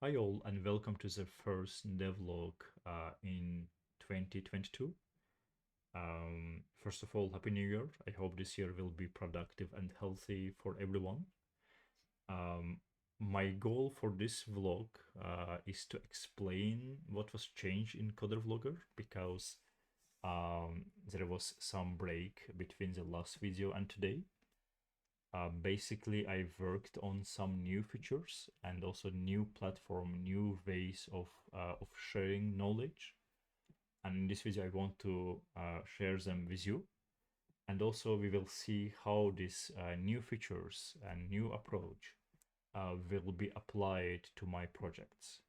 Hi all and welcome to the first devlog in 2022. First of all, Happy New Year. I hope this year will be productive and healthy for everyone. Um, my goal for this vlog is to explain what was changed in CoderVlogger because there was some break between the last video and today. Basically, I worked on some new features and also new platform, new ways of sharing knowledge. And in this video, I want to share them with you. And also, we will see how these new features and new approach will be applied to my projects,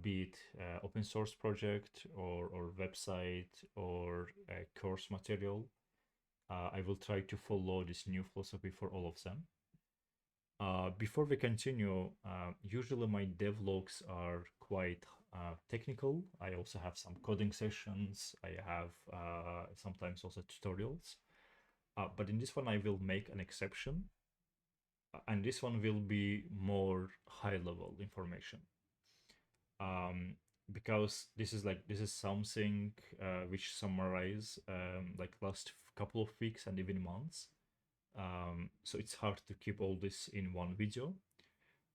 be it open source project or website or a course material. I will try to follow this new philosophy for all of them. Before we continue, usually my devlogs are quite technical. I also have some coding sessions. I have sometimes also tutorials. But in this one, I will make an exception. And this one will be more high-level information. Because this is something which summarize like last couple of weeks and even months. So it's hard to keep all this in one video.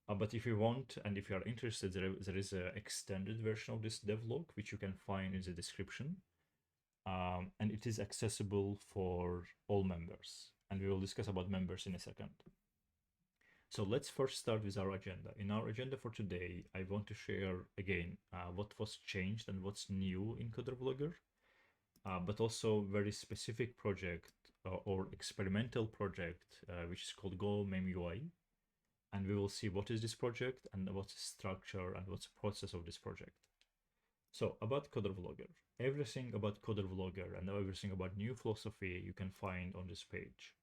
But if you want and if you are interested, there is an extended version of this devlog, which you can find in the description. And it is accessible for all members. And we will discuss about members in a second. So let's first start with our agenda. In our agenda for today, I want to share again what was changed and what's new in CoderVlogger, but also very specific project or experimental project, which is called Go-MemUI. And we will see what is this project and what's the structure and what's the process of this project. So about CoderVlogger, everything about CoderVlogger and everything about new philosophy you can find on this page.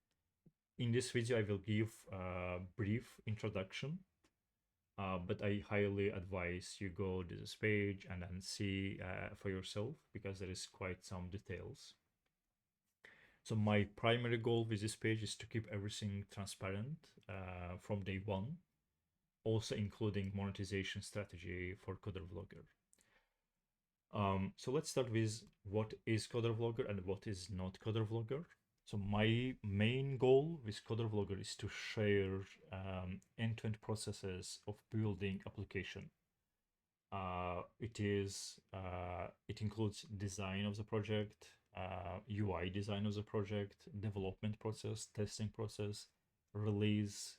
In this video, I will give a brief introduction, but I highly advise you go to this page and then see for yourself because there is quite some details. So my primary goal with this page is to keep everything transparent from day one, also including monetization strategy for CoderVlogger. So let's start with what is CoderVlogger and what is not CoderVlogger. So my main goal with CoderVlogger is to share end-to-end processes of building application. It includes design of the project, UI design of the project, development process, testing process, release,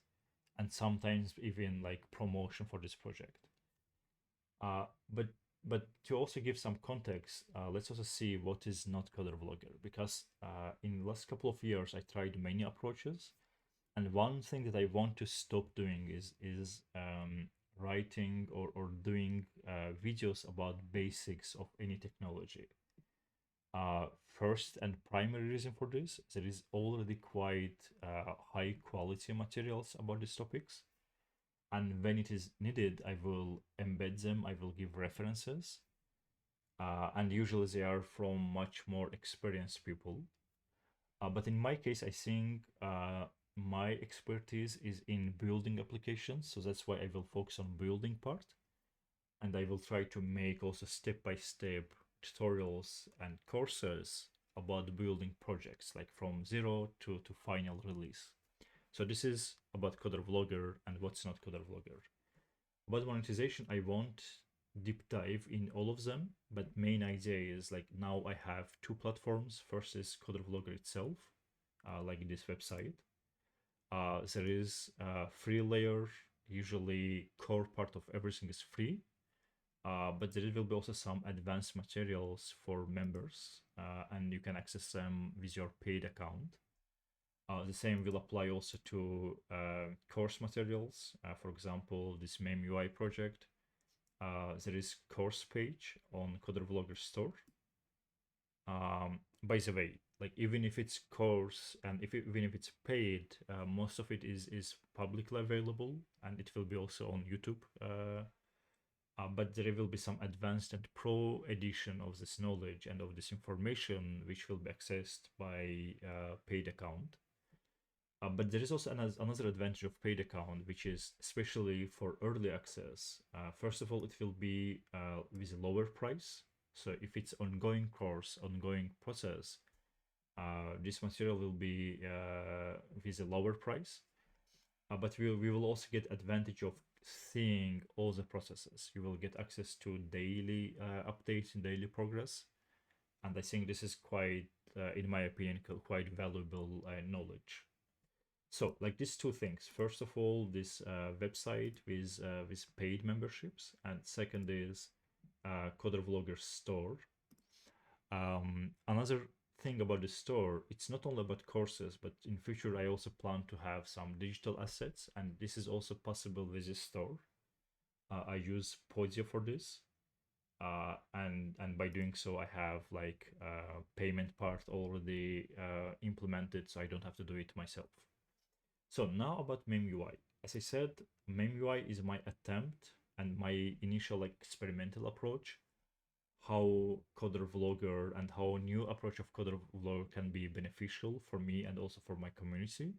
and sometimes even like promotion for this project. Uh, but but to also give some context, let's also see what is not CoderVlogger, because in the last couple of years I tried many approaches, and one thing that I want to stop doing is writing or doing videos about basics of any technology. First and primary reason for this, there is already quite high quality materials about these topics. And when it is needed, I will embed them, I will give references. And usually they are from much more experienced people. But in my case, I think my expertise is in building applications. So that's why I will focus on building part. And I will try to make also step-by-step tutorials and courses about building projects, like from zero to final release. So this is about CoderVlogger and what's not CoderVlogger. About monetization, I won't deep dive in all of them, but main idea is like now I have two platforms. First is CoderVlogger itself, like this website. There is a free layer, usually core part of everything is free, but there will be also some advanced materials for members, and you can access them with your paid account. The same will apply also to course materials. For example, this MemUI project. There is course page on CoderVlogger store. By the way, like even if it's course and even if it's paid, most of it is publicly available, and it will be also on YouTube. But there will be some advanced and pro edition of this knowledge and of this information, which will be accessed by paid account. But there is also another advantage of paid account, which is especially for early access. First of all, it will be with a lower price. So if it's ongoing course, ongoing process, this material will be with a lower price. But we will also get advantage of seeing all the processes. You will get access to daily updates and daily progress. And I think this is quite, in my opinion, quite valuable knowledge. So, like these two things. First of all, this website with paid memberships, and second is CoderVlogger store. Another thing about the store, it's not only about courses, but in future I also plan to have some digital assets, and this is also possible with this store. I use Podio for this, and by doing so, I have like payment part already implemented, so I don't have to do it myself. So now about MemUI. As I said, MemUI is my attempt and my initial like experimental approach, how CoderVlogger and how new approach of CoderVlogger can be beneficial for me and also for my community.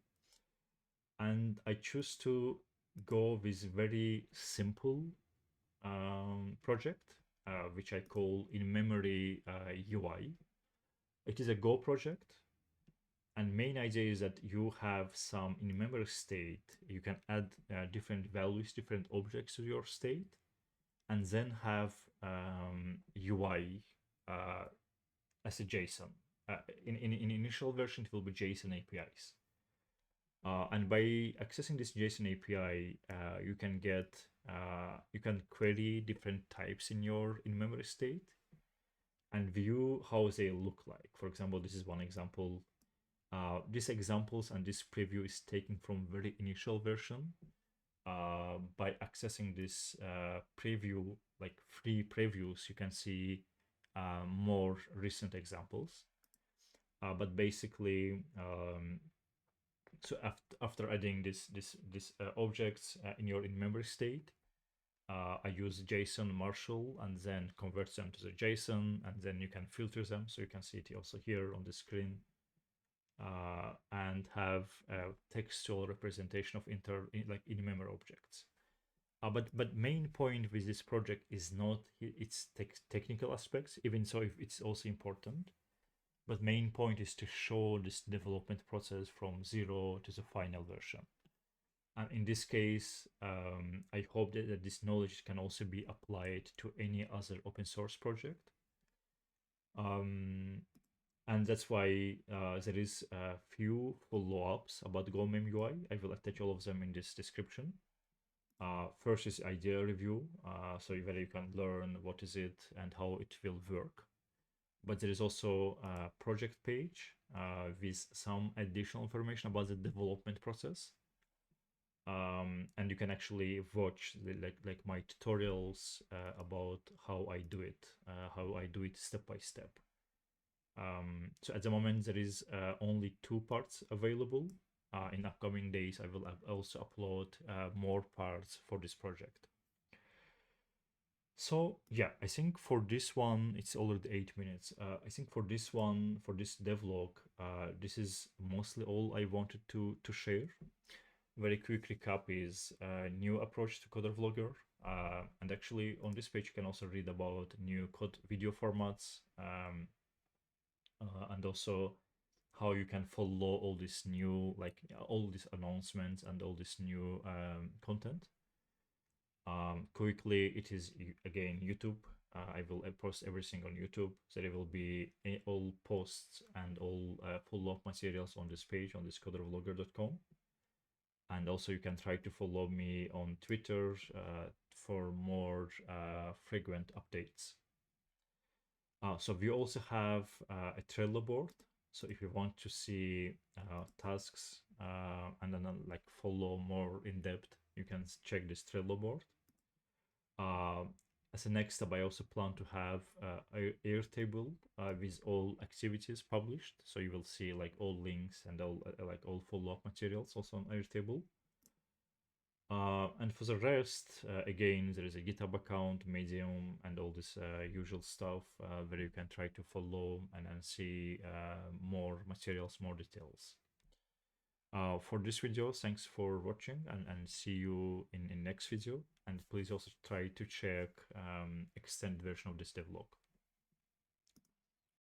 And I choose to go with very simple project, which I call in-memory UI. It is a Go project, and main idea is that you have some in-memory state. You can add different values, different objects to your state, and then have UI as a JSON. In initial version, it will be JSON APIs. And by accessing this JSON API, you can query different types in your in-memory state and view how they look like. For example, this is one example. These examples and this preview is taken from very initial version. By accessing this preview, like free previews, you can see more recent examples. But basically, so after adding this objects in your in-memory state, I use JSON Marshall and then converts them to the JSON, and then you can filter them. So you can see it also here on the screen, and have textual representation of in-memory objects. But main point with this project is not its technical aspects, even so if it's also important. But main point is to show this development process from zero to the final version. And in this case, I hope that this knowledge can also be applied to any other open source project. And that's why there is a few follow-ups about Go-MemUI. I will attach all of them in this description. First is idea review, so whether you can learn what is it and how it will work. But there is also a project page with some additional information about the development process. And you can actually watch like my tutorials about how I do it step by step. So at the moment there is only 2 parts available. In upcoming days I will also upload more parts for this project. So yeah, I think for this one, it's already 8 minutes. I think for this one, for this devlog, this is mostly all I wanted to share. Very quick recap is a new approach to CoderVlogger. And actually on this page, you can also read about new code video formats, and also how you can follow all this new, like all these announcements and all this new content. Quickly, it is again YouTube. I will post everything on YouTube, so there will be all posts and all follow-up materials on this page on this codervlogger.com. And also you can try to follow me on Twitter for more frequent updates. So we also have a Trello board. So if you want to see tasks and then like follow more in depth, you can check this Trello board. As a next step, I also plan to have a Airtable with all activities published. So you will see like all links and all like all follow-up materials also on Airtable. And for the rest, again, there is a GitHub account, Medium, and all this usual stuff where you can try to follow and then see more materials, more details. For this video, thanks for watching, and see you in next video. And please also try to check extended version of this devlog.